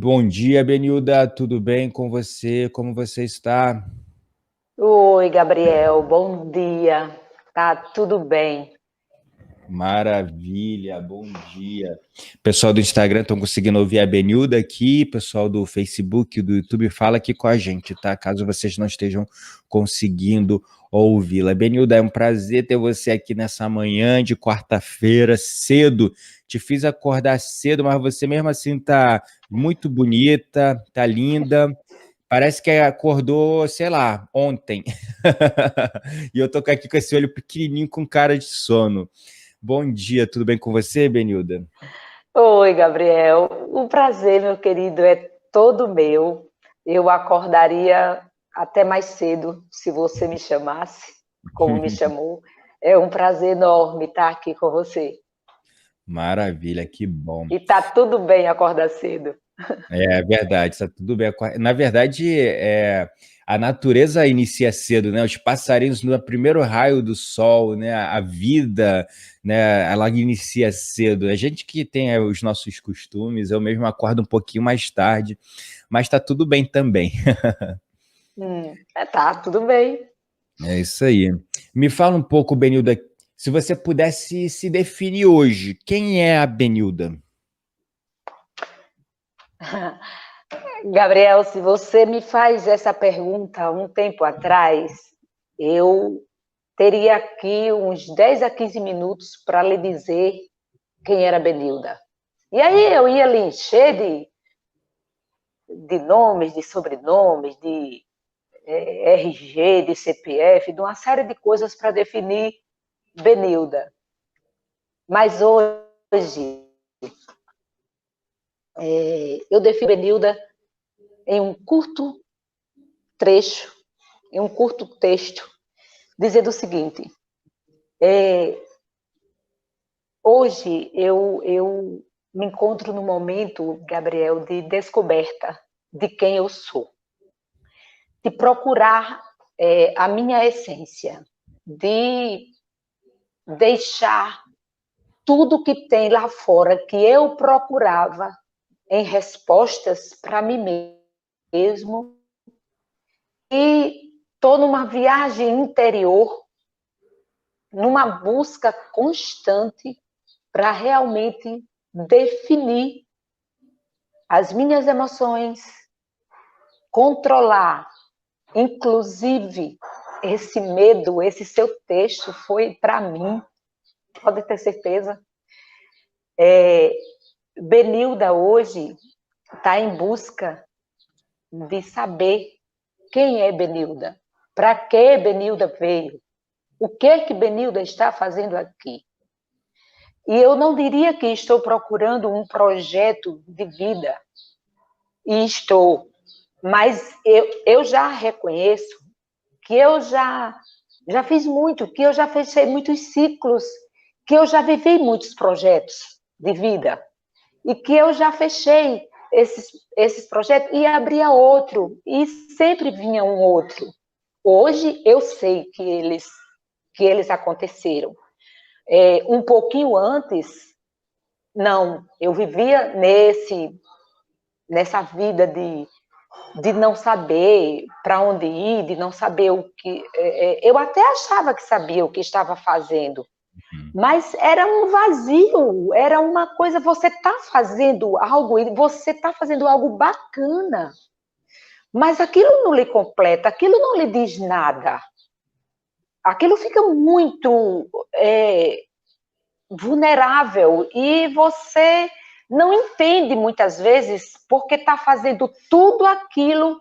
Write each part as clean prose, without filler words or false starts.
Bom dia, Benilda, tudo bem com você? Como você está? Oi, Gabriel, bom dia. Tá tudo bem? Maravilha, bom dia. Pessoal do Instagram estão conseguindo ouvir a Benilda aqui, pessoal do Facebook e do YouTube fala aqui com a gente, tá? Caso vocês não estejam conseguindo ouvi-la. Benilda, é um prazer ter você aqui nessa manhã de quarta-feira, cedo. Te fiz acordar cedo, mas você mesmo assim tá muito bonita, tá linda. Parece que acordou, sei lá, ontem. E eu tô aqui com esse olho pequenininho com cara de sono. Bom dia, tudo bem com você, Benilda? Oi, Gabriel. O prazer, meu querido, é todo meu. Eu acordaria até mais cedo se você me chamasse, como me chamou. É um prazer enorme estar aqui com você. Maravilha, que bom. E tá tudo bem acordar cedo. É verdade, está tudo bem. Na verdade, a natureza inicia cedo, né? Os passarinhos no primeiro raio do sol, né? A vida, né? Ela inicia cedo. A gente que tem os nossos costumes, eu mesmo acordo um pouquinho mais tarde, mas está tudo bem também. Tá tudo bem. É isso aí. Me fala um pouco, Benilda, se você pudesse se definir hoje, quem é a Benilda? Gabriel, se você me faz essa pergunta há um tempo atrás, eu teria aqui uns 10 a 15 minutos para lhe dizer quem era Benilda. E aí eu ia lhe encher de nomes, de sobrenomes, de RG, de CPF, de uma série de coisas para definir Benilda. Mas hoje eu defino Benilda em um curto trecho, em um curto texto, dizendo o seguinte: hoje eu me encontro no momento, Gabriel, de descoberta de quem eu sou, de procurar a minha essência, de deixar tudo que tem lá fora que eu procurava em respostas para mim mesmo, e estou numa viagem interior, numa busca constante para realmente definir as minhas emoções, controlar, inclusive esse medo, esse seu texto foi para mim, pode ter certeza. Benilda hoje está em busca de saber quem é Benilda, para que Benilda veio, o que Benilda está fazendo aqui. E eu não diria que estou procurando um projeto de vida, e estou, mas eu já reconheço que eu já fiz muito, que eu já fechei muitos ciclos, que eu já vivi muitos projetos de vida e que eu já fechei esses projetos e abria outro, e sempre vinha um outro. Hoje eu sei que eles aconteceram. Um pouquinho antes, não, eu vivia nessa vida de não saber para onde ir, de não saber o que. Eu até achava que sabia o que estava fazendo, mas era um vazio, era uma coisa, você está fazendo algo, e você está fazendo algo bacana, mas aquilo não lhe completa, aquilo não lhe diz nada. Aquilo fica muito vulnerável e você não entende muitas vezes porque está fazendo tudo aquilo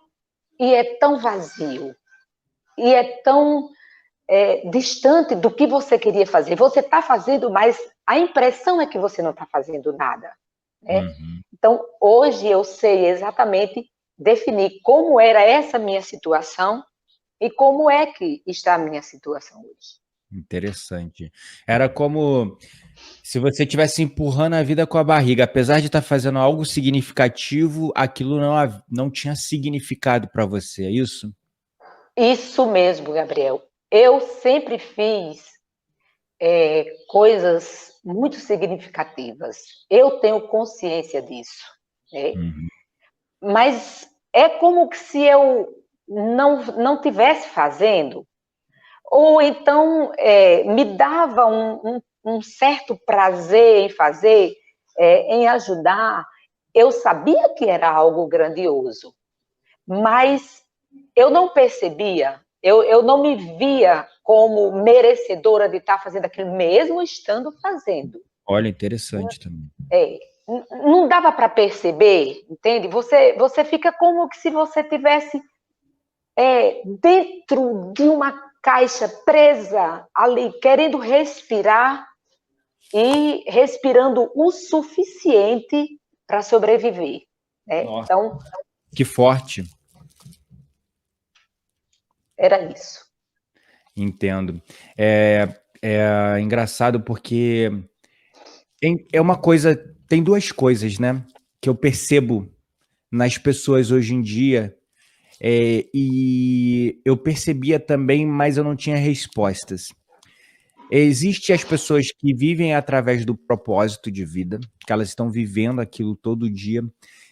e é tão vazio, e é tão distante do que você queria fazer. Você está fazendo, mas a impressão é que você não está fazendo nada. Né? Uhum. Então, hoje eu sei exatamente definir como era essa minha situação e como é que está a minha situação hoje. Interessante. Era como se você estivesse empurrando a vida com a barriga. Apesar de estar fazendo algo significativo, aquilo não tinha significado para você, é isso? Isso mesmo, Gabriel. Eu sempre fiz coisas muito significativas. Eu tenho consciência disso. Né? Uhum. mas é como que se eu não tivesse fazendo, ou então me dava um certo prazer em fazer, em ajudar. Eu sabia que era algo grandioso, mas eu não percebia, eu não me via como merecedora de estar fazendo aquilo, mesmo estando fazendo. Olha, interessante também. Não dava para perceber, entende? Você fica como que se você tivesse dentro de uma caixa presa ali, querendo respirar e respirando o suficiente para sobreviver. Né? Nossa, Então, que forte. era isso. Entendo. É engraçado porque é uma coisa, tem duas coisas, né, que eu percebo nas pessoas hoje em dia, e eu percebia também, mas eu não tinha respostas. Existem as pessoas que vivem através do propósito de vida, que elas estão vivendo aquilo todo dia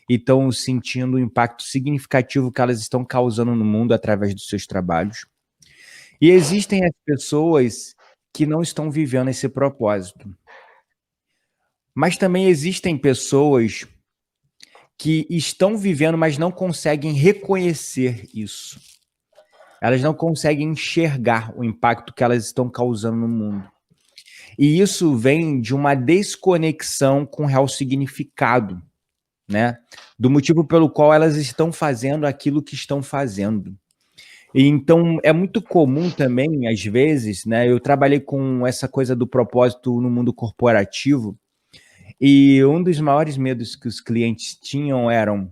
e estão sentindo o impacto significativo que elas estão causando no mundo através dos seus trabalhos. E existem as pessoas que não estão vivendo esse propósito. Mas também existem pessoas que estão vivendo, mas não conseguem reconhecer isso. Elas não conseguem enxergar o impacto que elas estão causando no mundo. E isso vem de uma desconexão com o real significado, né? Do motivo pelo qual elas estão fazendo aquilo que estão fazendo. E então, é muito comum também, às vezes, né? Eu trabalhei com essa coisa do propósito no mundo corporativo, e um dos maiores medos que os clientes tinham eram: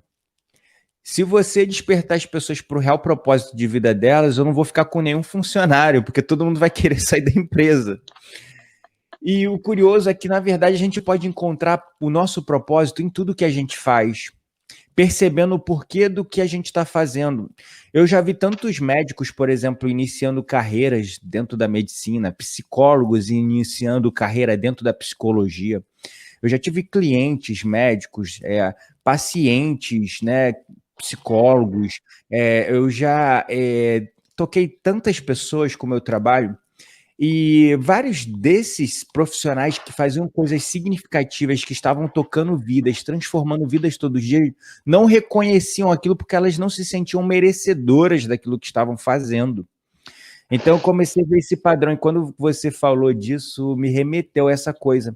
se você despertar as pessoas para o real propósito de vida delas, eu não vou ficar com nenhum funcionário, porque todo mundo vai querer sair da empresa. E o curioso é que, na verdade, a gente pode encontrar o nosso propósito em tudo que a gente faz, percebendo o porquê do que a gente está fazendo. Eu já vi tantos médicos, por exemplo, iniciando carreiras dentro da medicina, psicólogos iniciando carreira dentro da psicologia. Eu já tive clientes médicos, pacientes, né, psicólogos. Eu já toquei tantas pessoas com o meu trabalho, e vários desses profissionais que faziam coisas significativas, que estavam tocando vidas, transformando vidas todos os dias, não reconheciam aquilo porque elas não se sentiam merecedoras daquilo que estavam fazendo. Então eu comecei a ver esse padrão, e quando você falou disso, me remeteu a essa coisa,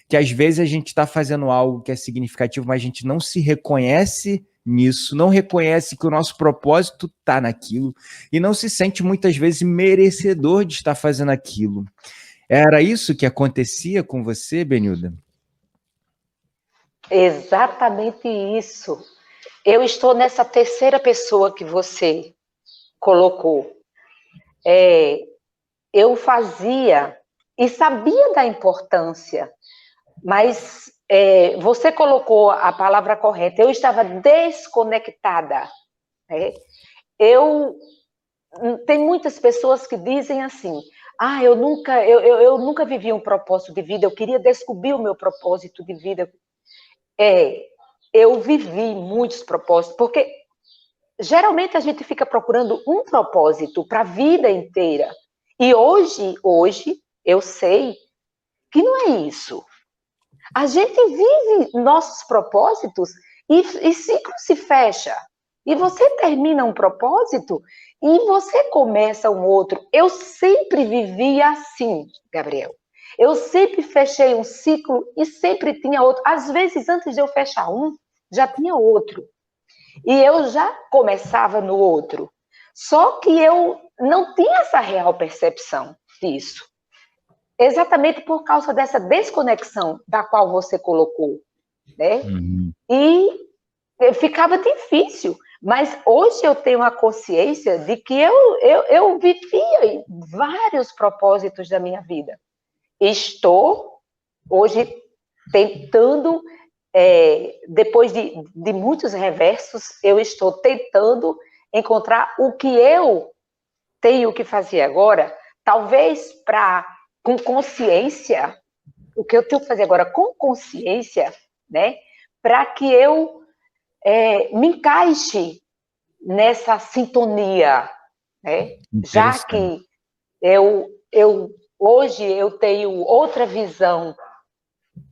que às vezes a gente está fazendo algo que é significativo, mas a gente não se reconhece nisso, não reconhece que o nosso propósito está naquilo, e não se sente muitas vezes merecedor de estar fazendo aquilo. Era isso que acontecia com você, Benilda? Exatamente isso. Eu estou nessa terceira pessoa que você colocou. Eu fazia e sabia da importância, mas você colocou a palavra correta. Eu estava desconectada. Né? Tem muitas pessoas que dizem assim: eu nunca vivi um propósito de vida, eu queria descobrir o meu propósito de vida. Eu vivi muitos propósitos, porque geralmente a gente fica procurando um propósito para a vida inteira. E hoje eu sei que não é isso. A gente vive nossos propósitos e ciclo se fecha. E você termina um propósito e você começa um outro. Eu sempre vivi assim, Gabriel. Eu sempre fechei um ciclo e sempre tinha outro. Às vezes, antes de eu fechar um, já tinha outro. E eu já começava no outro. Só que eu não tinha essa real percepção disso. Exatamente por causa dessa desconexão da qual você colocou, né? Uhum. E ficava difícil. Mas hoje eu tenho a consciência de que eu vivia vários propósitos da minha vida. Estou hoje tentando, depois de muitos reversos, eu estou tentando encontrar o que eu tenho que fazer agora, talvez com consciência, o que eu tenho que fazer agora com consciência, né? Para que eu me encaixe nessa sintonia, né? Já que hoje eu tenho outra visão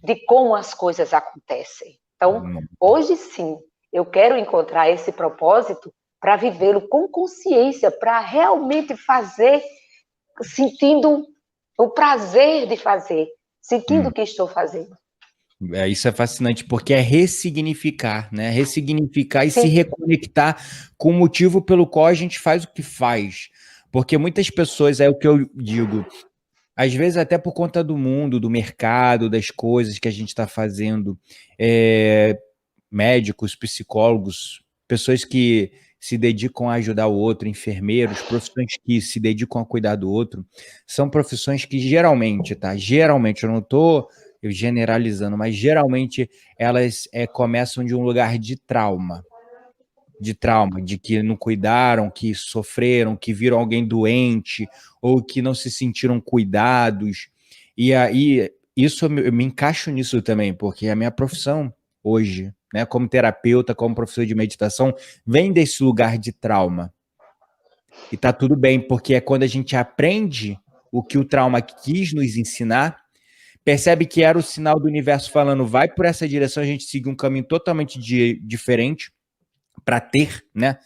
de como as coisas acontecem. Então, hoje sim, eu quero encontrar esse propósito para vivê-lo com consciência, para realmente fazer, sentindo o prazer de fazer, sentindo o que estou fazendo. Isso é fascinante, porque é ressignificar, né? Ressignificar e Sim. se reconectar com o motivo pelo qual a gente faz o que faz. Porque muitas pessoas, é o que eu digo, às vezes até por conta do mundo, do mercado, das coisas que a gente está fazendo, médicos, psicólogos, pessoas que se dedicam a ajudar o outro, enfermeiros, profissões que se dedicam a cuidar do outro, são profissões que geralmente, tá? Geralmente, eu não estou generalizando, mas geralmente elas começam de um lugar de trauma, de que não cuidaram, que sofreram, que viram alguém doente, ou que não se sentiram cuidados. E aí, isso eu me encaixo nisso também, porque a minha profissão hoje, né, como terapeuta, como professor de meditação, vem desse lugar de trauma. E tá tudo bem, porque é quando a gente aprende o que o trauma quis nos ensinar, percebe que era o sinal do universo falando, vai por essa direção, a gente segue um caminho totalmente diferente para ter, né?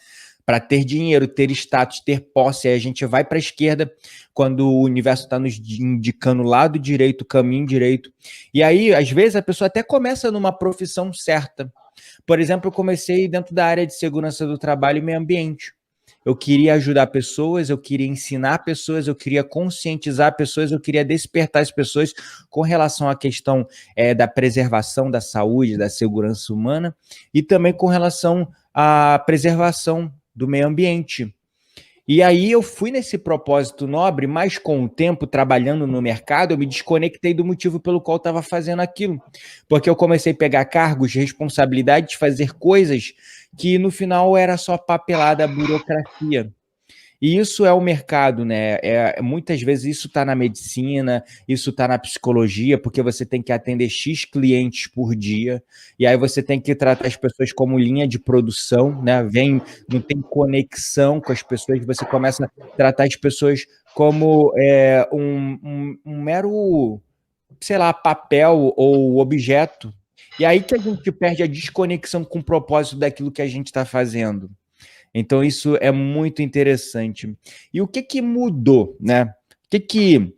Para ter dinheiro, ter status, ter posse, aí a gente vai para a esquerda quando o universo está nos indicando o lado direito, o caminho direito. E aí, às vezes, a pessoa até começa numa profissão certa. Por exemplo, eu comecei dentro da área de segurança do trabalho e meio ambiente. Eu queria ajudar pessoas, eu queria ensinar pessoas, eu queria conscientizar pessoas, eu queria despertar as pessoas com relação à questão da preservação da saúde, da segurança humana e também com relação à preservação do meio ambiente. E aí eu fui nesse propósito nobre, mas com o tempo, trabalhando no mercado, eu me desconectei do motivo pelo qual estava fazendo aquilo. Porque eu comecei a pegar cargos, responsabilidade de fazer coisas que no final era só papelada, burocracia. E isso é o mercado, né? Muitas vezes isso está na medicina, isso está na psicologia, porque você tem que atender X clientes por dia, e aí você tem que tratar as pessoas como linha de produção, né? Não tem conexão com as pessoas, você começa a tratar as pessoas como um mero, sei lá, papel ou objeto. E aí que a gente perde a desconexão com o propósito daquilo que a gente está fazendo. Então, isso é muito interessante. E o que mudou, né? O que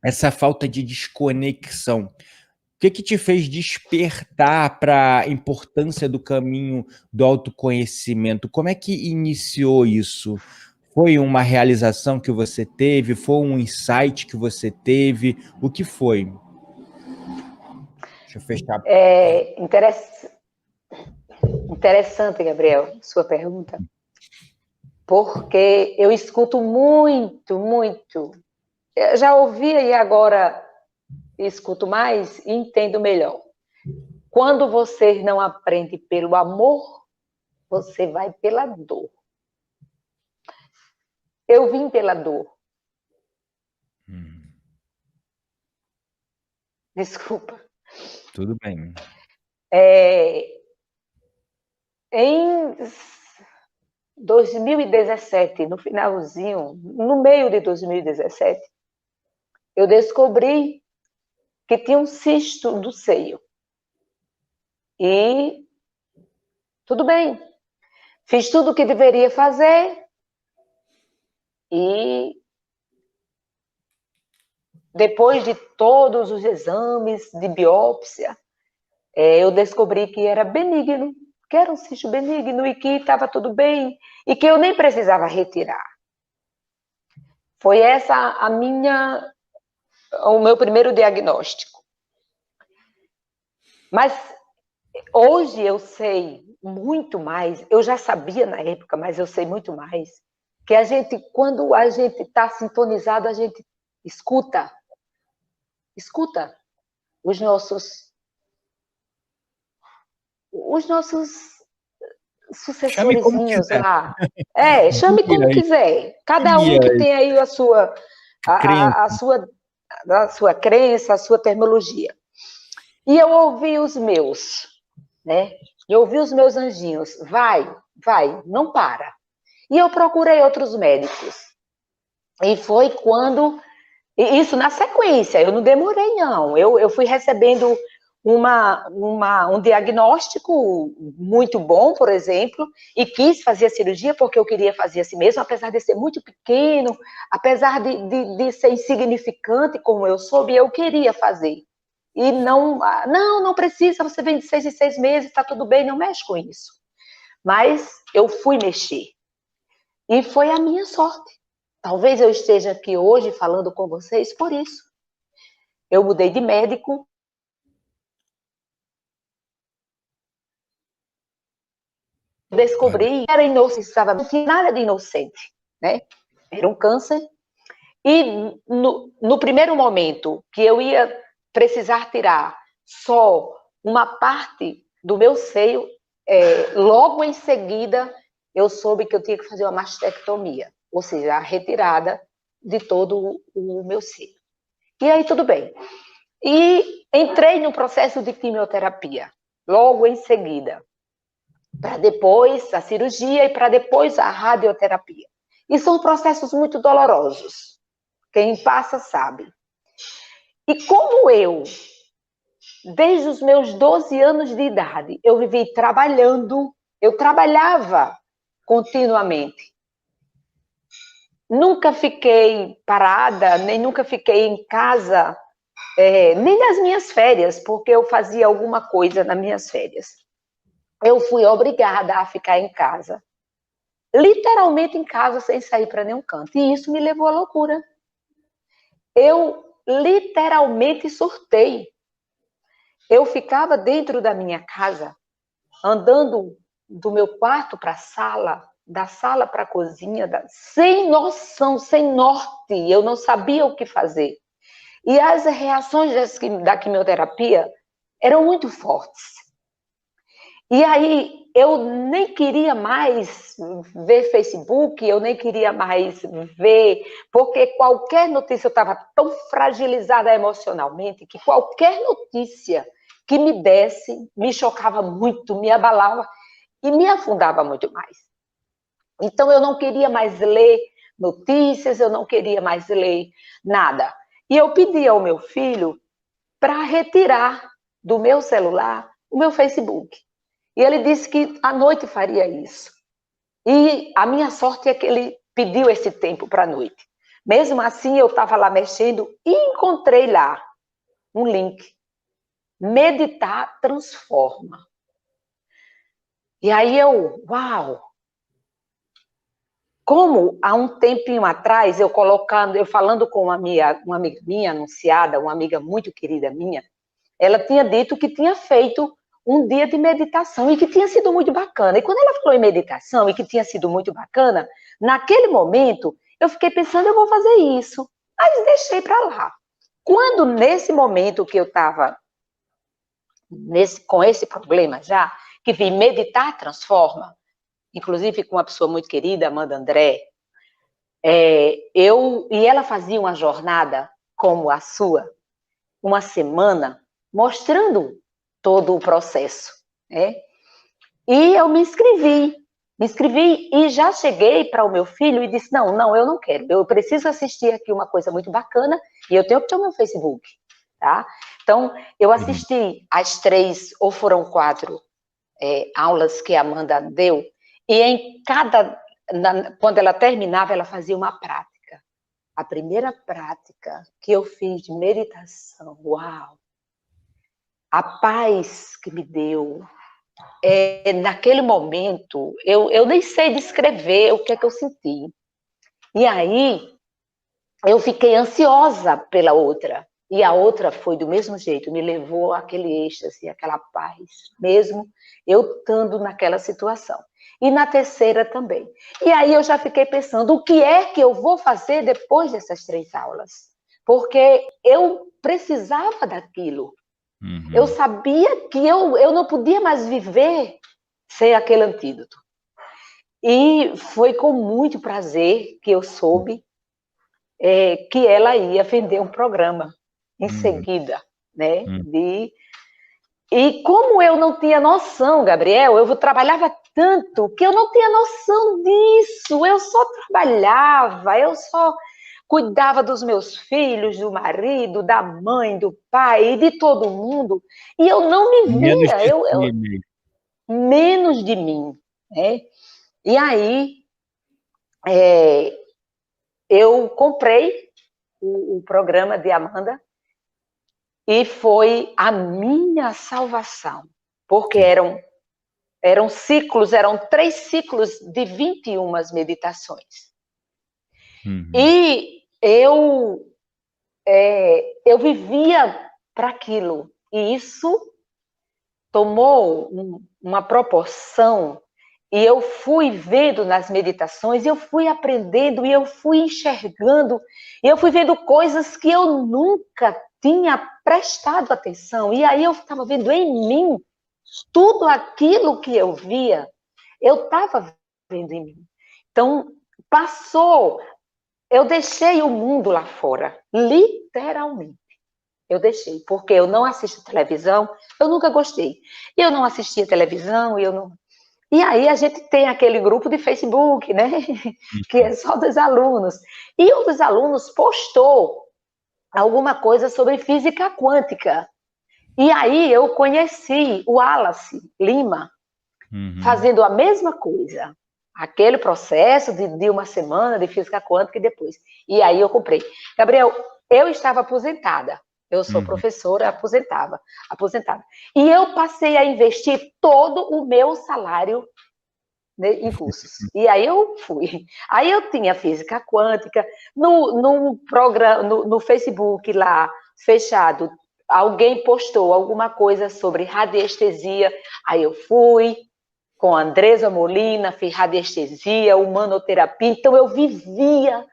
essa falta de desconexão, o que te fez despertar para a importância do caminho do autoconhecimento? Como é que iniciou isso? Foi uma realização que você teve? Foi um insight que você teve? O que foi? Deixa eu fechar. Interessante, Gabriel, sua pergunta. Porque eu escuto muito, muito. Eu já ouvia e agora escuto mais e entendo melhor. Quando você não aprende pelo amor, você vai pela dor. Eu vim pela dor. Desculpa. Tudo bem. Em 2017, no finalzinho, no meio de 2017, eu descobri que tinha um cisto do seio. E tudo bem. Fiz tudo o que deveria fazer e depois de todos os exames de biópsia, eu descobri que era benigno, que era um cisto benigno e que estava tudo bem e que eu nem precisava retirar. Foi essa o meu primeiro diagnóstico. Mas hoje eu sei muito mais, eu já sabia na época, mas eu sei muito mais, que quando a gente está sintonizado, a gente escuta os nossos sucessorizinhos lá. Chame como quiser. Cada um que tem aí a sua crença, a sua terminologia. E eu ouvi os meus, né? Eu ouvi os meus anjinhos, vai, vai, não para. E eu procurei outros médicos. E foi quando, isso na sequência, eu não demorei não, eu fui recebendo um diagnóstico muito bom, por exemplo, e quis fazer a cirurgia porque eu queria fazer assim mesmo, apesar de ser muito pequeno, apesar de ser insignificante como eu soube, eu queria fazer. E não precisa, você vem de 6 em 6 meses, está tudo bem, não mexe com isso. Mas eu fui mexer. E foi a minha sorte. Talvez eu esteja aqui hoje falando com vocês por isso. Eu mudei de médico. Descobri que era inocente, não tinha nada de inocente, né? Era um câncer. E no primeiro momento que eu ia precisar tirar só uma parte do meu seio, logo em seguida eu soube que eu tinha que fazer uma mastectomia, ou seja, a retirada de todo o meu seio. E aí tudo bem. E entrei no processo de quimioterapia, logo em seguida, para depois a cirurgia e para depois a radioterapia. E são processos muito dolorosos. Quem passa sabe. E como eu, desde os meus 12 anos de idade, eu vivi trabalhando, eu trabalhava continuamente. Nunca fiquei parada, nem nunca fiquei em casa, nem nas minhas férias, porque eu fazia alguma coisa nas minhas férias. Eu fui obrigada a ficar em casa, literalmente em casa, sem sair para nenhum canto. E isso me levou à loucura. Eu literalmente surtei. Eu ficava dentro da minha casa, andando do meu quarto para a sala, da sala para a cozinha, sem noção, sem norte. Eu não sabia o que fazer. E as reações da quimioterapia eram muito fortes. E aí eu nem queria mais ver Facebook, eu nem queria mais ver, porque qualquer notícia, eu estava tão fragilizada emocionalmente, que qualquer notícia que me desse me chocava muito, me abalava e me afundava muito mais. Então eu não queria mais ler notícias, eu não queria mais ler nada. E eu pedi ao meu filho para retirar do meu celular o meu Facebook. E ele disse que à noite faria isso. E a minha sorte é que ele pediu esse tempo para a noite. Mesmo assim, eu estava lá mexendo e encontrei lá um link. Meditar transforma. E aí uau! Como há um tempinho atrás, eu falando com uma amiga minha, anunciada, uma amiga muito querida minha, ela tinha dito que tinha feito um dia de meditação e que tinha sido muito bacana. E quando ela falou em meditação e que tinha sido muito bacana, naquele momento eu fiquei pensando, eu vou fazer isso. Mas deixei para lá. Quando nesse momento que eu estava com esse problema já, que vi meditar transforma, inclusive com uma pessoa muito querida, Amanda André, e ela fazia uma jornada como a sua, uma semana, mostrando todo o processo, né? E eu me inscrevi e já cheguei para o meu filho e disse, não, eu não quero, eu preciso assistir aqui uma coisa muito bacana e eu tenho que ter o meu Facebook, tá? Então, eu assisti as 3, ou foram 4 aulas que a Amanda deu, e em quando ela terminava, ela fazia uma prática. A primeira prática que eu fiz de meditação, uau! A paz que me deu, naquele momento, eu nem sei descrever o que é que eu senti. E aí, eu fiquei ansiosa pela outra. E a outra foi do mesmo jeito, me levou àquele êxtase, àquela paz, mesmo eu estando naquela situação. E na terceira também. E aí eu já fiquei pensando, o que é que eu vou fazer depois dessas 3 aulas? Porque eu precisava daquilo. Uhum. Eu sabia que eu não podia mais viver sem aquele antídoto. E foi com muito prazer que eu soube que ela ia vender um programa em seguida, né? E como eu não tinha noção, Gabriel, eu trabalhava tanto que eu não tinha noção disso. Eu só trabalhava, eu só cuidava dos meus filhos, do marido, da mãe, do pai, de todo mundo. E eu não me Menos via, de si, meio. menos de mim, né? E aí, eu comprei o programa de Amanda e foi a minha salvação, porque eram ciclos, eram 3 ciclos de 21 meditações. Uhum. E eu vivia para aquilo. E isso tomou uma proporção, e eu fui vendo nas meditações, e eu fui aprendendo, e eu fui enxergando, e eu fui vendo coisas que eu nunca tinha prestado atenção. E aí eu estava vendo em mim tudo aquilo que eu via, eu estava vendo em mim. Então, passou, eu deixei o mundo lá fora, literalmente. Eu deixei, porque eu não assisto televisão, eu nunca gostei. Eu não assistia televisão, eu não. E aí a gente tem aquele grupo de Facebook, né? Que é só dos alunos. E um dos alunos postou alguma coisa sobre física quântica. E aí eu conheci o Wallace Lima, fazendo a mesma coisa. Aquele processo de uma semana de física quântica e depois. E aí eu comprei. Gabriel, eu estava aposentada. Eu sou professora aposentada. E eu passei a investir todo o meu salário, né, em cursos. E aí eu fui. Aí eu tinha física quântica, no programa, no Facebook lá, fechado, alguém postou alguma coisa sobre radiestesia, aí eu fui com a Andresa Molina, fiz radiestesia, humanoterapia, então eu vivia,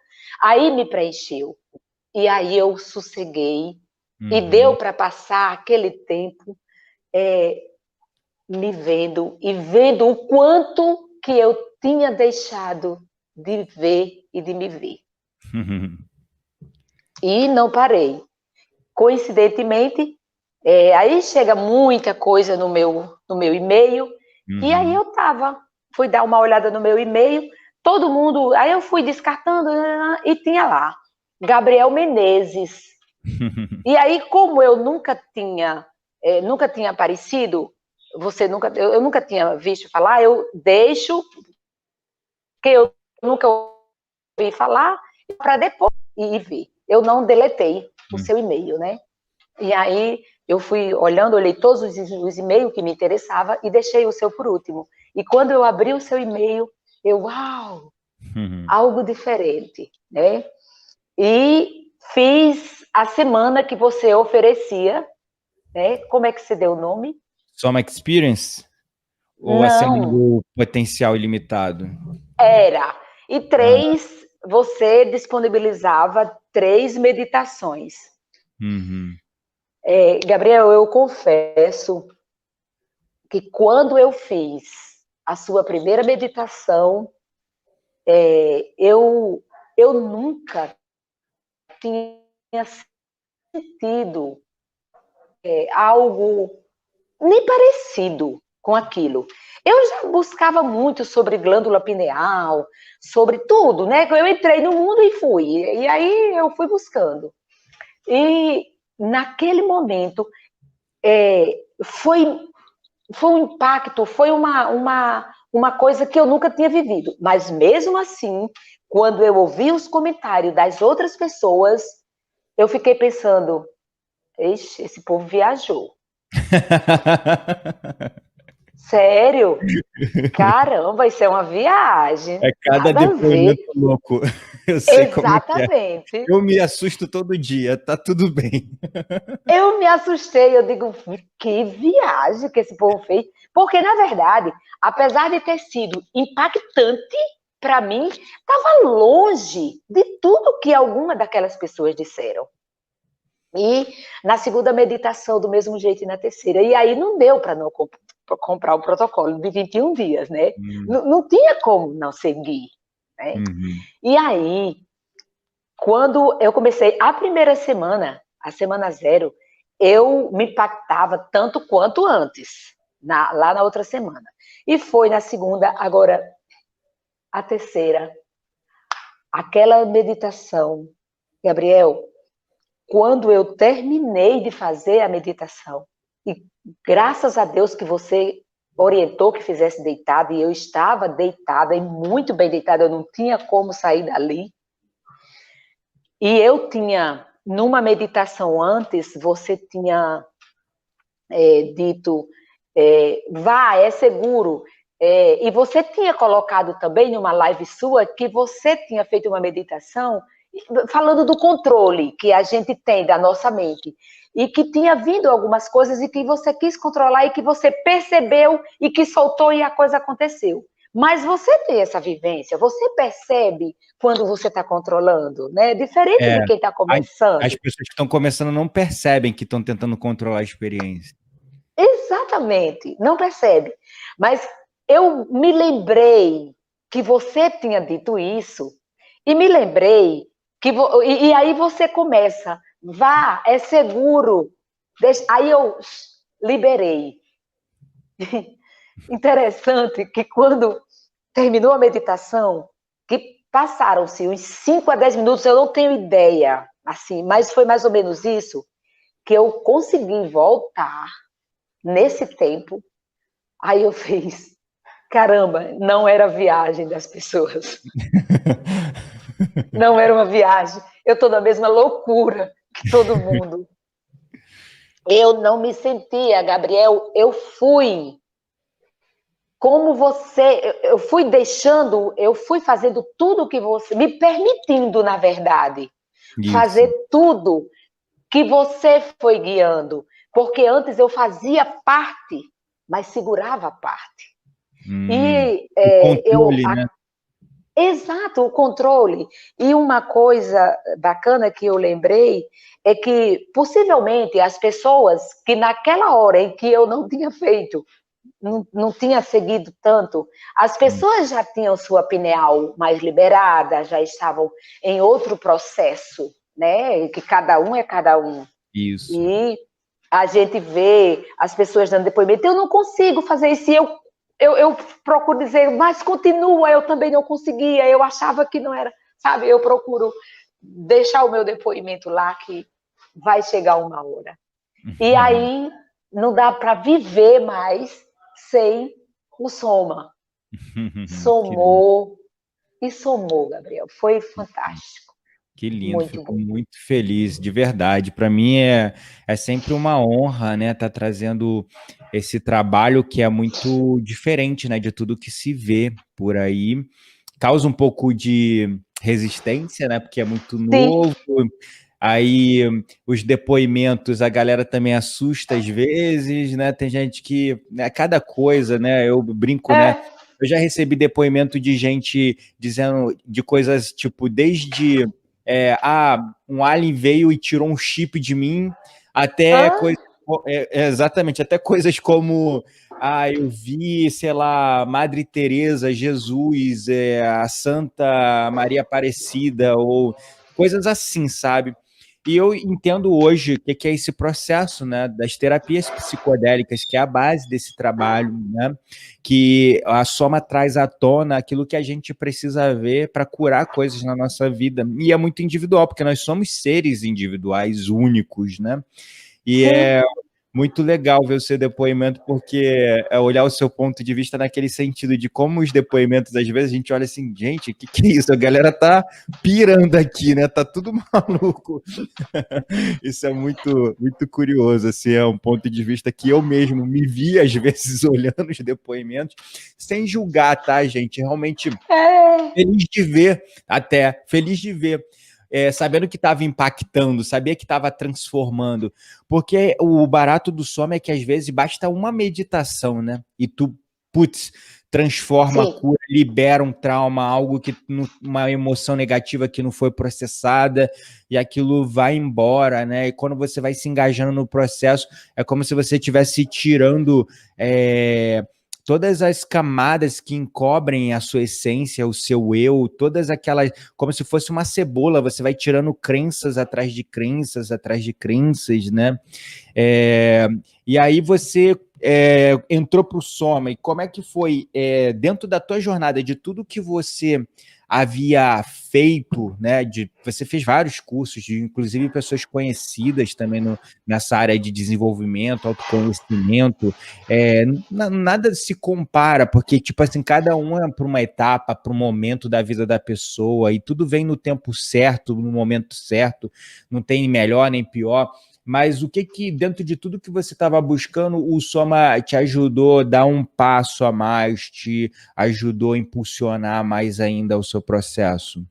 aí me preencheu. E aí eu sosseguei, e deu para passar aquele tempo me vendo, e vendo o quanto que eu tinha deixado de ver e de me ver. E não parei. Coincidentemente, aí chega muita coisa no meu e-mail, e aí eu fui dar uma olhada no meu e-mail, todo mundo, aí eu fui descartando, e tinha lá, Gabriel Menezes. E aí, como eu nunca tinha aparecido, eu nunca tinha visto falar, eu deixo, que eu nunca ouvi falar, para depois ir ver. Eu não deletei o seu e-mail, né? E aí eu fui olhando, olhei todos os e-mails que me interessavam e deixei o seu por último. E quando eu abri o seu e-mail, uau, algo diferente, né? E fiz a semana que você oferecia, né? Como é que você deu o nome? Soma Experience? Ou a semana do potencial ilimitado? Era. E você disponibilizava 3 meditações. Gabriel, eu confesso que quando eu fiz a sua primeira meditação, eu nunca tinha sentido algo nem parecido com aquilo. Eu já buscava muito sobre glândula pineal, sobre tudo, né? Eu entrei no mundo e fui. E aí eu fui buscando. E naquele momento foi um impacto, foi uma coisa que eu nunca tinha vivido. Mas mesmo assim, quando eu ouvi os comentários das outras pessoas, eu fiquei pensando, ixi, esse povo viajou. Sério? Caramba, isso é uma viagem. É cada Nada a ver. depoimento louco. Eu sei como é que é. Exatamente. Eu me assusto todo dia, tá tudo bem. Eu me assustei, eu digo, que viagem que esse povo fez. Porque, na verdade, apesar de ter sido impactante para mim, estava longe de tudo que alguma daquelas pessoas disseram. E na segunda meditação, do mesmo jeito, e na terceira. E aí não deu para não comprar o protocolo de 21 dias, né? Não tinha como não seguir. Né? E aí, quando eu comecei a primeira semana, a semana 0, eu me impactava tanto quanto antes, lá na outra semana. E foi na segunda, agora a terceira. Aquela meditação, Gabriel, quando eu terminei de fazer a meditação, e graças a Deus que você orientou que fizesse deitada, e eu estava deitada, e muito bem deitada, eu não tinha como sair dali. E eu tinha, numa meditação antes, você tinha dito, vá, é seguro. E você tinha colocado também numa live sua que você tinha feito uma meditação falando do controle que a gente tem da nossa mente. E que tinha vindo algumas coisas e que você quis controlar e que você percebeu e que soltou e a coisa aconteceu. Mas você tem essa vivência, você percebe quando você está controlando, né? Diferente de quem está começando. As pessoas que estão começando não percebem que estão tentando controlar a experiência. Exatamente, não percebe. Mas eu me lembrei que você tinha dito isso, e me lembrei que. E aí você começa, vá, é seguro. Aí eu liberei. Interessante que quando terminou a meditação, que passaram-se uns 5 a 10 minutos, eu não tenho ideia, assim, mas foi mais ou menos isso, que eu consegui voltar nesse tempo. Aí eu fiz, caramba, não era viagem das pessoas. Não era uma viagem. Eu estou na mesma loucura que todo mundo. Eu não me sentia, Gabriel, eu fui como você, eu fui deixando, eu fui fazendo tudo que você, me permitindo, na verdade, fazer tudo que você foi guiando. Porque antes eu fazia parte, mas segurava a parte. O controle, né? Exato, o controle. E uma coisa bacana que eu lembrei é que, possivelmente, as pessoas que naquela hora em que eu não tinha feito, não tinha seguido tanto, as pessoas já tinham sua pineal mais liberada, já estavam em outro processo, né? Que cada um é cada um. Isso. E a gente vê as pessoas dando depoimento, eu não consigo fazer isso, e eu procuro dizer, mas continua, eu também não conseguia, eu achava que não era, sabe? Eu procuro deixar o meu depoimento lá, que vai chegar uma hora. E aí não dá para viver mais sem o soma. Somou e somou, Gabriel. Foi fantástico. Que lindo, muito fico bom. muito feliz, de verdade. Para mim é sempre uma honra, né, estar trazendo esse trabalho que é muito diferente, né, de tudo que se vê por aí. Causa um pouco de resistência, né, porque é muito novo. Sim. Aí os depoimentos, a galera também assusta às vezes, né? Tem gente que, né, cada coisa, né? Eu brinco, né? Eu já recebi depoimento de gente dizendo de coisas tipo, desde um alien veio e tirou um chip de mim, até coisas, exatamente, até coisas como eu vi, sei lá, Madre Teresa, Jesus, a Santa Maria Aparecida, ou coisas assim, sabe? E eu entendo hoje o que é esse processo, né, das terapias psicodélicas, que é a base desse trabalho, né, que a soma traz à tona aquilo que a gente precisa ver para curar coisas na nossa vida. E é muito individual, porque nós somos seres individuais, únicos, né? E é muito legal ver o seu depoimento, porque é olhar o seu ponto de vista naquele sentido de como os depoimentos, às vezes, a gente olha assim, gente, o que é isso? A galera tá pirando aqui, né? Tá tudo maluco. Isso é muito, muito curioso, assim, é um ponto de vista que eu mesmo me vi, às vezes, olhando os depoimentos, sem julgar, tá, gente? Realmente feliz de ver, até, feliz de ver. Sabendo que estava impactando, sabia que estava transformando, porque o barato do soma é que às vezes basta uma meditação, né? E tu, transforma a cura, libera um trauma, algo que uma emoção negativa que não foi processada, e aquilo vai embora, né? E quando você vai se engajando no processo, é como se você estivesse tirando todas as camadas que encobrem a sua essência, o seu eu, todas aquelas, como se fosse uma cebola, você vai tirando crenças atrás de crenças, né? E aí você entrou para o Soma, e como é que foi, dentro da tua jornada, de tudo que você havia feito, né? Você fez vários cursos, inclusive pessoas conhecidas também nessa área de desenvolvimento, autoconhecimento. Nada se compara, porque, tipo assim, cada um é para uma etapa, para um momento da vida da pessoa, e tudo vem no tempo certo, no momento certo, não tem melhor nem pior. Mas o que dentro de tudo que você estava buscando, o Soma te ajudou a dar um passo a mais, te ajudou a impulsionar mais ainda o seu processo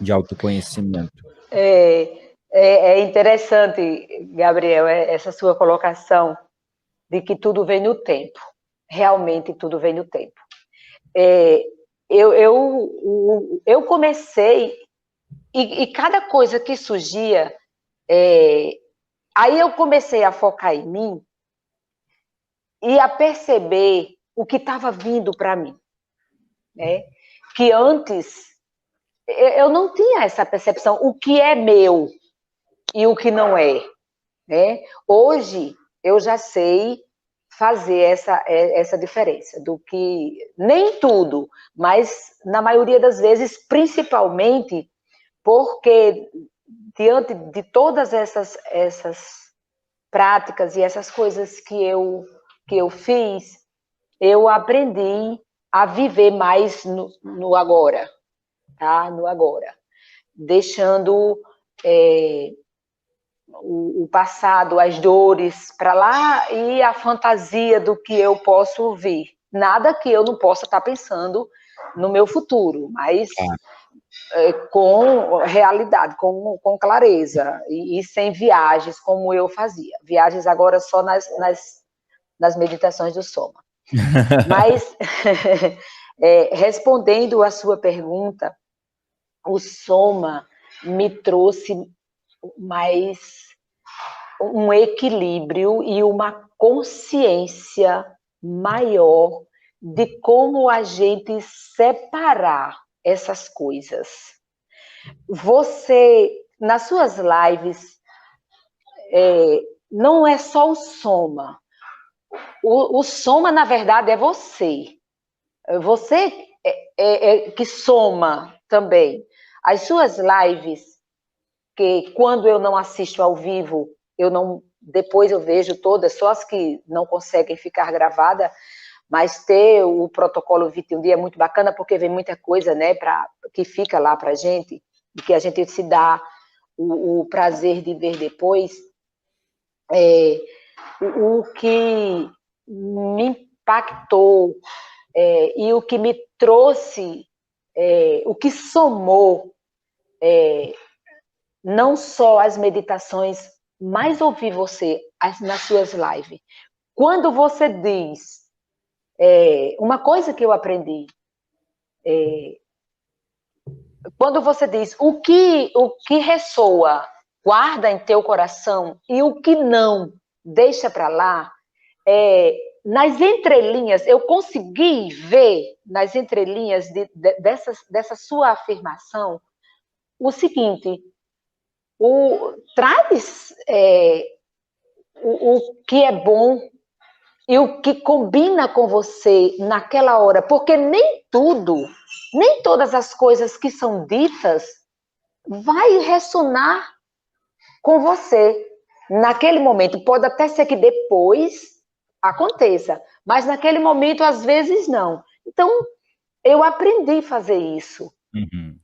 de autoconhecimento? É interessante, Gabriel, essa sua colocação de que tudo vem no tempo. Realmente tudo vem no tempo. Eu comecei, e cada coisa que surgia, aí eu comecei a focar em mim e a perceber o que estava vindo para mim, né? Que antes eu não tinha essa percepção, o que é meu e o que não é, né? Hoje eu já sei fazer essa diferença do que, nem tudo, mas na maioria das vezes, principalmente porque diante de todas essas práticas e essas coisas que eu fiz, eu aprendi a viver mais no agora, tá? No agora, deixando o passado, as dores para lá e a fantasia do que eu posso vir. Nada que eu não possa estar pensando no meu futuro, mas com realidade, com clareza e sem viagens como eu fazia. Viagens agora só nas meditações do Soma. Mas, respondendo a sua pergunta, o Soma me trouxe mais um equilíbrio e uma consciência maior de como a gente separar essas coisas. Você, nas suas lives, não é só o Soma. O Soma, na verdade, é você. Você que soma também. As suas lives, que quando eu não assisto ao vivo, depois eu vejo todas, só as que não conseguem ficar gravadas, mas ter o protocolo 21 dias é muito bacana, porque vem muita coisa, né, que fica lá para a gente, e que a gente se dá o prazer de ver depois. O que me impactou e o que me trouxe, o que somou, não só as meditações, mas ouvir você nas suas lives. Quando você diz, uma coisa que eu aprendi, quando você diz o que ressoa, guarda em teu coração, e o que não, deixa para lá, nas entrelinhas, eu consegui ver nas entrelinhas dessa sua afirmação o seguinte: traz o que é bom e o que combina com você naquela hora, porque nem todas as coisas que são ditas vai ressonar com você naquele momento. Pode até ser que depois aconteça, mas naquele momento, às vezes, não. Então, eu aprendi a fazer isso. Uhum.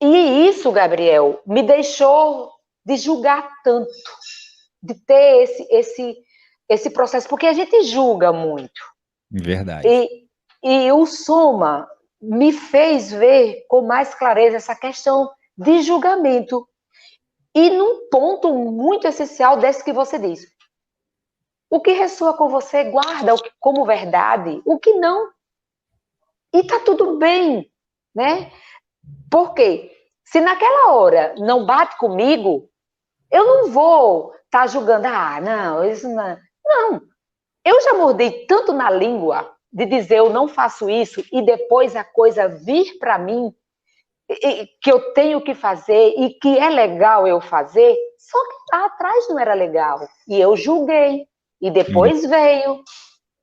E isso, Gabriel, me deixou de julgar tanto, de ter esse processo, porque a gente julga muito. Verdade. E o Soma me fez ver com mais clareza essa questão de julgamento. E num ponto muito essencial desse que você diz. O que ressoa com você, guarda como verdade, o que não. E tá tudo bem, né? Por quê? Se naquela hora não bate comigo, eu não vou estar julgando, não, isso não. Não, eu já mordei tanto na língua de dizer eu não faço isso e depois a coisa vir para mim, que eu tenho que fazer e que é legal eu fazer, só que lá atrás não era legal. E eu julguei. E depois veio,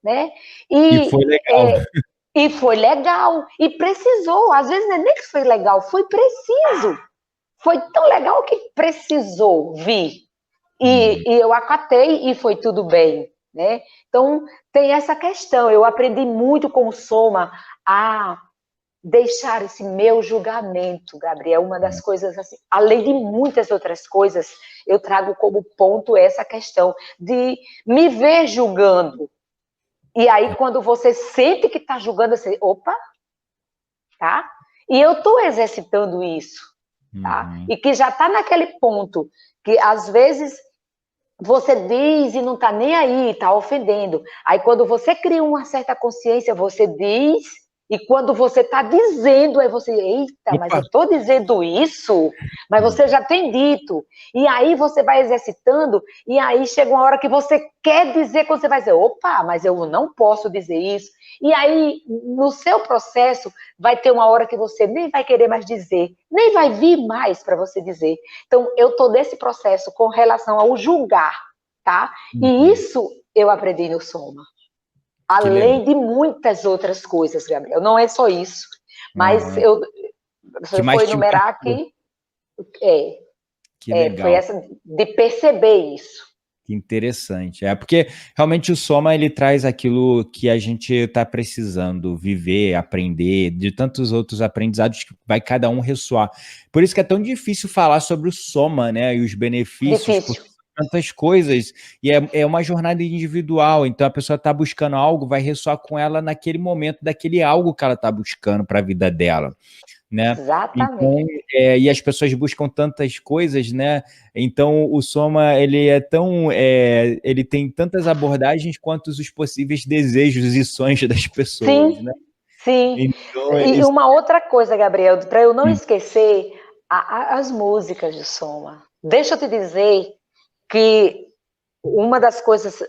né? E foi legal. E foi legal. E precisou. Às vezes não é nem que foi legal, foi preciso. Foi tão legal que precisou vir. E eu acatei e foi tudo bem, né? Então, tem essa questão. Eu aprendi muito com o Soma a deixar esse meu julgamento, Gabriel. Uma das coisas, assim, além de muitas outras coisas, eu trago como ponto essa questão de me ver julgando. E aí, quando você sente que está julgando, você, opa, tá? E eu estou exercitando isso, tá? E que já está naquele ponto que, às vezes, você diz e não está nem aí, está ofendendo. Aí, quando você cria uma certa consciência, você diz, e quando você está dizendo, aí você, eita, mas eu estou dizendo isso? Mas você já tem dito. E aí você vai exercitando, e aí chega uma hora que você quer dizer, quando você vai dizer, opa, mas eu não posso dizer isso. E aí, no seu processo, vai ter uma hora que você nem vai querer mais dizer, nem vai vir mais para você dizer. Então, eu estou nesse processo com relação ao julgar, tá? E isso eu aprendi no Soma. Além de muitas outras coisas, Gabriel. Não é só isso. Mas você foi enumerar aqui. Que legal. Foi essa de perceber isso. Que interessante. Porque realmente o Soma, ele traz aquilo que a gente está precisando viver, aprender, de tantos outros aprendizados que vai cada um ressoar. Por isso que é tão difícil falar sobre o Soma, né? E os benefícios. Difícil. Tantas coisas, e é uma jornada individual, então a pessoa está buscando algo, vai ressoar com ela naquele momento, daquele algo que ela está buscando para a vida dela, né? Exatamente. Então, e as pessoas buscam tantas coisas, né? Então o Soma, ele é tão, ele tem tantas abordagens quanto os possíveis desejos e sonhos das pessoas, sim, né? Sim, então, e uma outra coisa, Gabriel, para eu não esquecer as músicas do Soma. Deixa eu te dizer que uma das coisas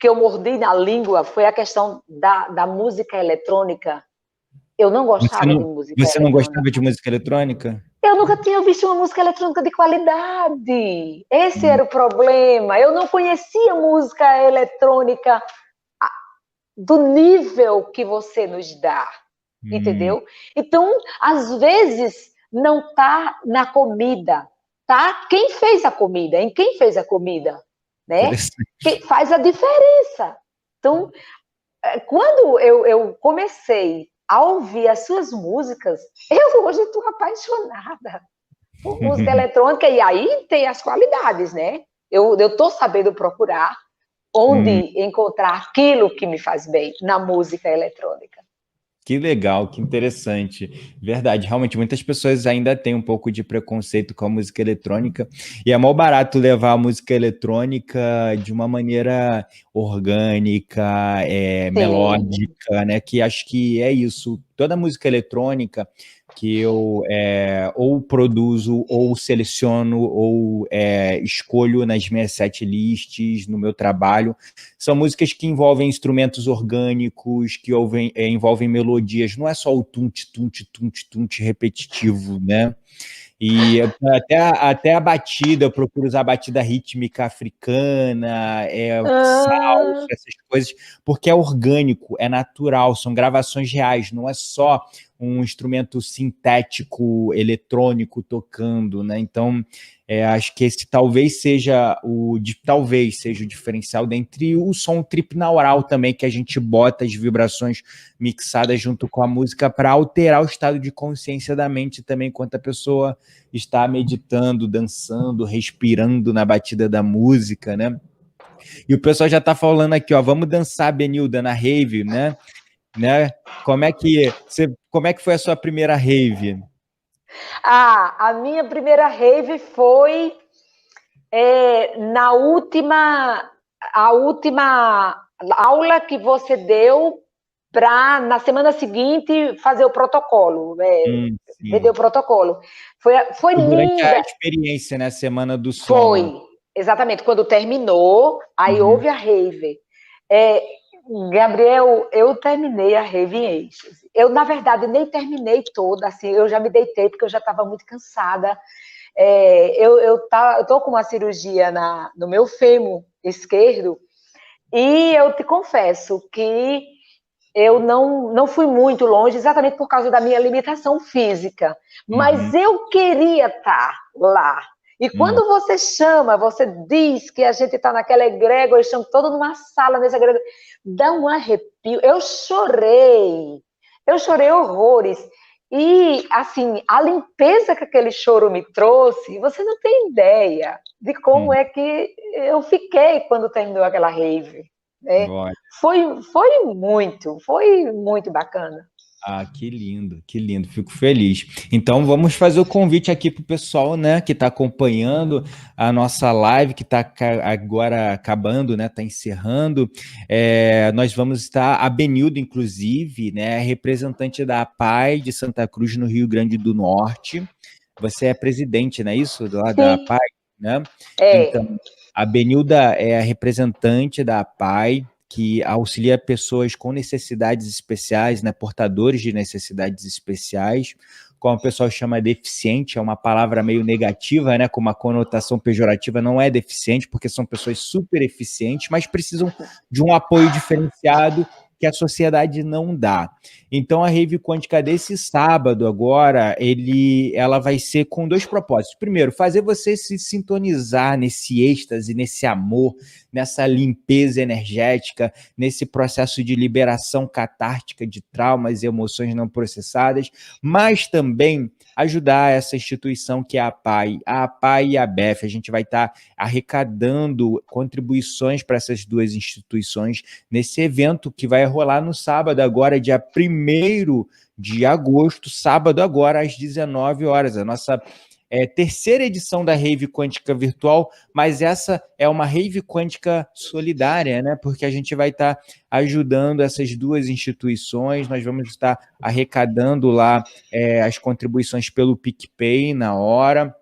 que eu mordi na língua foi a questão da música eletrônica. Eu não gostava de música eletrônica. Você não gostava de música eletrônica? Eu nunca tinha visto uma música eletrônica de qualidade. Esse era o problema. Eu não conhecia música eletrônica do nível que você nos dá, entendeu? Então, às vezes, não tá na comida, tá? Quem fez a comida? Em quem fez a comida? Né? Que faz a diferença. Então, quando eu comecei a ouvir as suas músicas, eu hoje estou apaixonada por música eletrônica, e aí tem as qualidades, né? Eu estou sabendo procurar onde encontrar aquilo que me faz bem na música eletrônica. Que legal, que interessante. Verdade, realmente muitas pessoas ainda têm um pouco de preconceito com a música eletrônica, e é mal barato levar a música eletrônica de uma maneira orgânica, melódica, né? Que acho que é isso. Toda música eletrônica que eu ou produzo, ou seleciono, ou escolho nas minhas set lists, no meu trabalho, são músicas que envolvem instrumentos orgânicos, que envolvem melodias, não é só o tunt repetitivo, né? E até a batida, eu procuro usar a batida rítmica africana, salsa, essas coisas, porque é orgânico, é natural, são gravações reais, não é só um instrumento sintético, eletrônico tocando, né? Então, acho que esse talvez seja o diferencial dentre o som tripnaural também, que a gente bota as vibrações mixadas junto com a música para alterar o estado de consciência da mente também, enquanto a pessoa está meditando, dançando, respirando na batida da música, né? E o pessoal já está falando aqui, ó, vamos dançar, Benilda, na rave, né? Como é que foi a sua primeira rave? A minha primeira rave foi na última aula que você deu para, na semana seguinte, fazer o protocolo. Vender o protocolo. Foi durante linda. a experiência, né? Semana do Soma. Foi, exatamente. Quando terminou, aí houve a rave. Gabriel, eu terminei a rave em êxtase. Eu, na verdade, nem terminei toda, assim, eu já me deitei porque eu já estava muito cansada. Eu tô com uma cirurgia no meu fêmur esquerdo e eu te confesso que eu não fui muito longe, exatamente por causa da minha limitação física. Mas Uhum. eu queria estar lá. E Hum. quando você chama, você diz que a gente está naquela egrégora, eles estão todos numa sala nessa egrégora, dá um arrepio. Eu chorei horrores. E, assim, a limpeza que aquele choro me trouxe, você não tem ideia de como Hum. é que eu fiquei quando terminou aquela rave. Né? Olha. Foi muito bacana. Ah, que lindo, fico feliz. Então vamos fazer o convite aqui para o pessoal, né, que está acompanhando a nossa live, que está agora acabando, né, está encerrando. Nós vamos estar, a Benilda, inclusive, né, representante da APAI de Santa Cruz, no Rio Grande do Norte. Você é presidente, não é isso? Lá da Sim, APAI, né? é. Então, a Benilda é a representante da APAI, que auxilia pessoas com necessidades especiais, né, portadores de necessidades especiais, como o pessoal chama deficiente, é uma palavra meio negativa, né, com uma conotação pejorativa, não é deficiente, porque são pessoas super eficientes, mas precisam de um apoio diferenciado que a sociedade não dá. Então a Rave Quântica desse sábado agora, ela vai ser com dois propósitos. Primeiro, fazer você se sintonizar nesse êxtase, nesse amor, nessa limpeza energética, nesse processo de liberação catártica de traumas e emoções não processadas, mas também ajudar essa instituição que é a APAI e a BEF. A gente vai estar arrecadando contribuições para essas duas instituições nesse evento que vai rolar no sábado, agora, dia 1º de agosto, sábado agora, às 19 horas. A nossa terceira edição da Rave Quântica Virtual, mas essa é uma Rave Quântica solidária, né? Porque a gente vai estar ajudando essas duas instituições, nós vamos estar arrecadando lá as contribuições pelo PicPay na hora.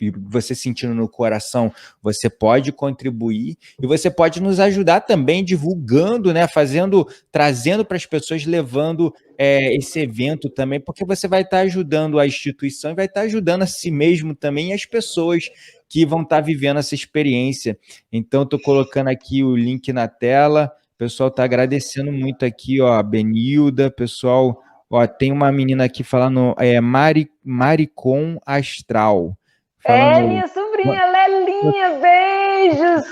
E você sentindo no coração, você pode contribuir e você pode nos ajudar também divulgando, né, trazendo para as pessoas, levando esse evento também, porque você vai estar ajudando a instituição e vai estar ajudando a si mesmo também e as pessoas que vão estar vivendo essa experiência. Então, estou colocando aqui o link na tela, o pessoal está agradecendo muito aqui, ó, a Benilda, pessoal, ó, tem uma menina aqui falando, Maricon Astral, falando. Minha sobrinha, Lelinha, beijos!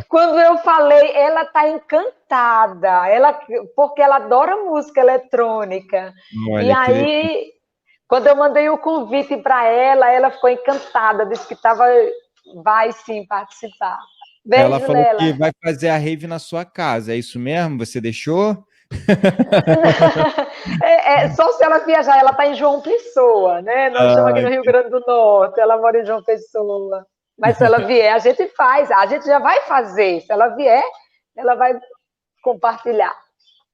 Quando eu falei, ela está encantada, porque ela adora música eletrônica. E Olha, que legal. aí, quando eu mandei o convite para ela ficou encantada, disse que vai sim participar. Ela Beijo, falou que Lela. vai fazer a rave na sua casa, é isso mesmo? Você deixou? Só se ela viajar, ela está em João Pessoa, né? Nós estamos aqui Ah, no Rio Grande do Norte, ela mora em João Pessoa. Mas se ela vier, a gente faz, a gente já vai fazer. Se ela vier, ela vai compartilhar.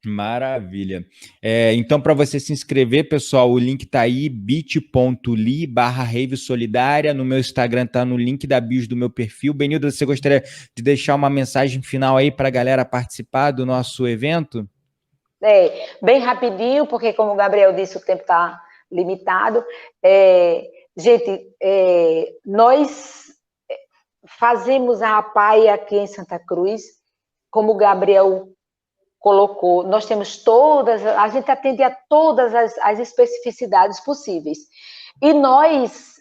maravilha. Então, para você se inscrever, pessoal, o link tá aí, bit.ly/rave solidária. No meu Instagram tá no link da bio do meu perfil. Benilda, você gostaria de deixar uma mensagem final aí para a galera participar do nosso evento? Bem rapidinho, porque como o Gabriel disse, o tempo está limitado. Gente, nós fazemos a APAI aqui em Santa Cruz, como o Gabriel colocou, nós temos a gente atende a todas as especificidades possíveis. E nós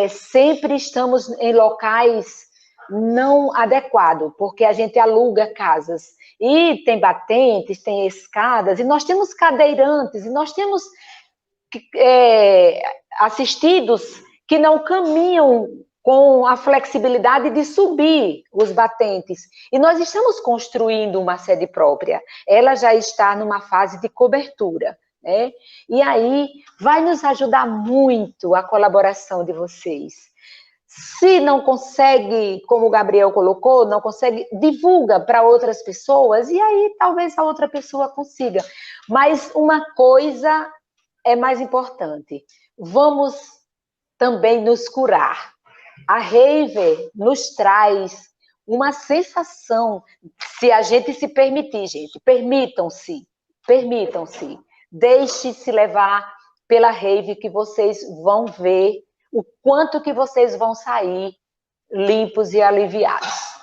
sempre estamos em locais não adequados, porque a gente aluga casas. E tem batentes, tem escadas, e nós temos cadeirantes, e nós temos assistidos que não caminham com a flexibilidade de subir os batentes. E nós estamos construindo uma sede própria. Ela já está numa fase de cobertura, né? E aí vai nos ajudar muito a colaboração de vocês. Se não consegue, como o Gabriel colocou, não consegue, divulga para outras pessoas e aí talvez a outra pessoa consiga. Mas uma coisa é mais importante. Vamos também nos curar. A rave nos traz uma sensação, se a gente se permitir, gente, permitam-se, deixe-se levar pela rave que vocês vão ver o quanto que vocês vão sair limpos e aliviados.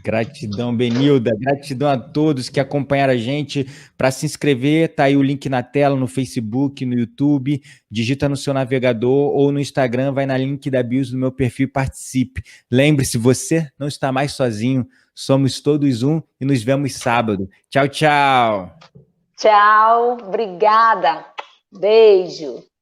Gratidão, Benilda. Gratidão a todos que acompanharam a gente. Para se inscrever, tá aí o link na tela, no Facebook, no YouTube. Digita no seu navegador ou no Instagram, vai na link da bio do meu perfil e participe. Lembre-se, você não está mais sozinho. Somos todos um e nos vemos sábado. Tchau, tchau. Tchau, obrigada. Beijo.